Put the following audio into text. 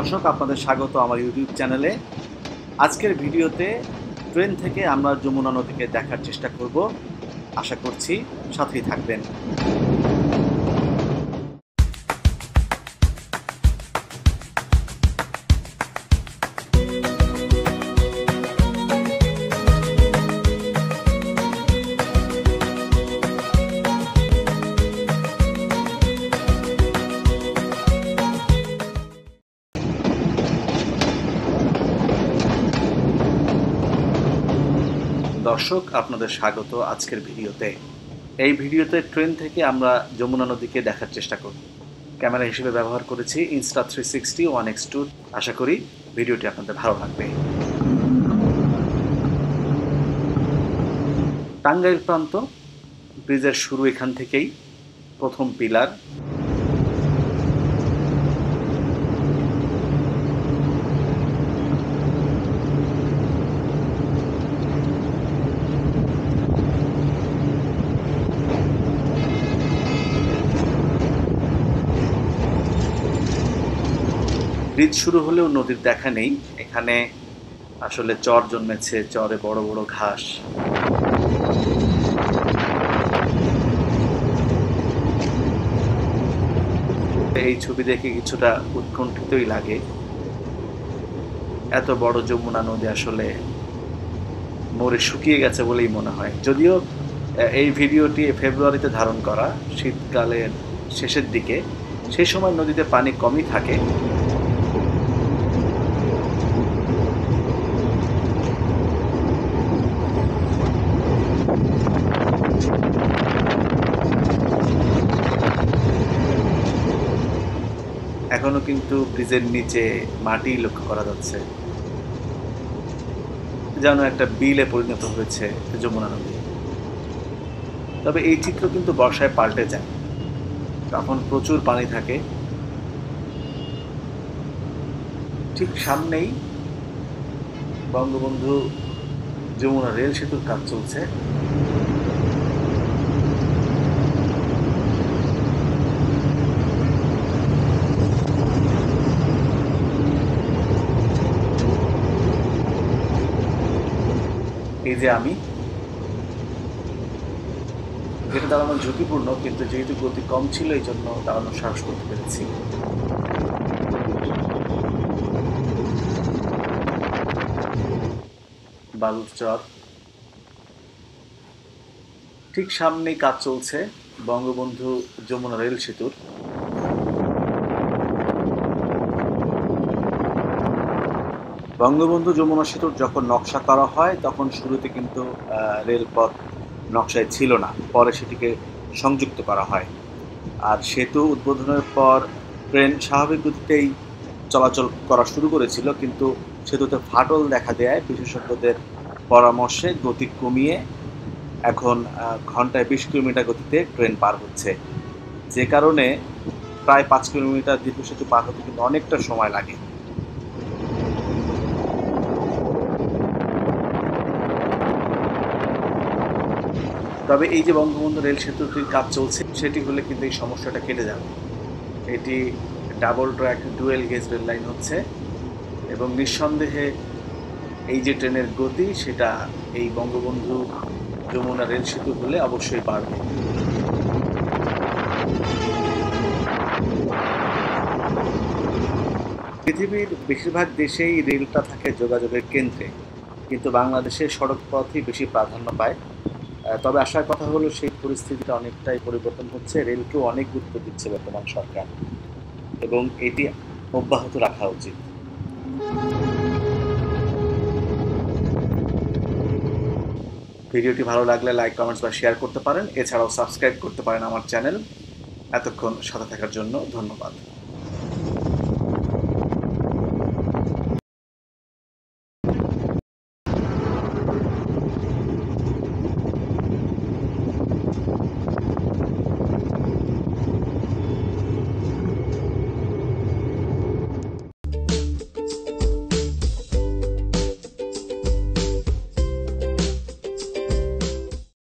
দর্শক, আপনাদের স্বাগত আমার ইউটিউব চ্যানেলে। আজকের ভিডিওতে ট্রেন থেকে আমরা যমুনা নদীকে দেখার চেষ্টা করব। আশা করছি সাথেই থাকবেন। দর্শক, আপনাদের স্বাগত আজকের ভিডিওতে। এই ভিডিওতে ট্রেন থেকে আমরা যমুনা নদীকে দেখার চেষ্টা করব। ক্যামেরা হিসেবে ব্যবহার করেছি Insta360 1x2। আশা করি ভিডিওটি আপনাদের ভালো লাগবে। টাঙ্গাইল প্রান্ত, ব্রিজের শুরু এখান থেকেই, প্রথম পিলার। ব্রিজ শুরু হলেও নদীর দেখা নেই। এখানে আসলে চর জন্মেছে, চরে বড় বড় ঘাস। এই ছবি দেখে কিছুটা উৎকণ্ঠিতই লাগে। এত বড় যমুনা নদী আসলে মরে শুকিয়ে গেছে বলেই মনে হয়। যদিও এই ভিডিওটি ফেব্রুয়ারিতে ধারণ করা, শীতকালের শেষের দিকে, সেই সময় নদীতে পানি কমই থাকে। এখনো কিন্তু ব্রিজের নিচে মাটি লক্ষ্য করা যাচ্ছে, যেন একটা বিলে পরিণত হয়েছে যমুনা নদী। তবে এই চিত্র কিন্তু বর্ষায় পাল্টে যায়, তখন প্রচুর পানি থাকে। ঠিক সামনেই বঙ্গবন্ধু যমুনা রেল সেতুর কাজ চলছে। এই যে আমি, এটা দাঁড়ানো ঝুঁকিপূর্ণ, কিন্তু যেহেতু গতি কম ছিল এই জন্য দাঁড়ানোর সাহস করতে পেরেছি। বালুর চর, ঠিক সামনেই কাজ চলছে বঙ্গবন্ধু যমুনা রেল সেতুর। বঙ্গবন্ধু যমুনা সেতুর যখন নকশা করা হয় তখন শুরুতে কিন্তু রেলপথ নকশায় ছিল না, পরে সেটিকে সংযুক্ত করা হয়। আর সেতু উদ্বোধনের পর ট্রেন স্বাভাবিক গতিতেই চলাচল করা শুরু করেছিল, কিন্তু সেতুতে ফাটল দেখা দেয় বিশেষজ্ঞদের পরামর্শে গতি কমিয়ে এখন ঘন্টায় 20 কিলোমিটার গতিতে ট্রেন পার হচ্ছে, যে কারণে প্রায় 5 কিলোমিটার দীর্ঘ সেতু পার হতে কিন্তু অনেকটা সময় লাগে। তবে এই যে বঙ্গবন্ধু রেল সেতুটির কাজ চলছে, সেটি হলে কিন্তু এই সমস্যাটা কেটে যাবে। এটি double track dual gauge rail line হচ্ছে, এবং নিঃসন্দেহে এই যে ট্রেনের গতি, সেটা এই বঙ্গবন্ধু যমুনা রেল সেতু হলে অবশ্যই বাড়বে। পৃথিবীর বেশিরভাগ দেশেই রেলটা থাকে যোগাযোগের কেন্দ্রে, কিন্তু বাংলাদেশের সড়ক পথই বেশি প্রাধান্য পায়। তবে আসার কথা হলো সেই পরিস্থিতিটা অনেকটাই পরিবর্তন হচ্ছে। রেলকেও অনেক গুরুত্ব দিচ্ছে বর্তমান সরকার, এবং এটি অব্যাহত রাখা উচিত। ভিডিওটি ভালো লাগলে লাইক, কমেন্টস বা শেয়ার করতে পারেন। এছাড়াও সাবস্ক্রাইব করতে পারেন আমার চ্যানেল। এতক্ষণ সাথে থাকার জন্য ধন্যবাদ।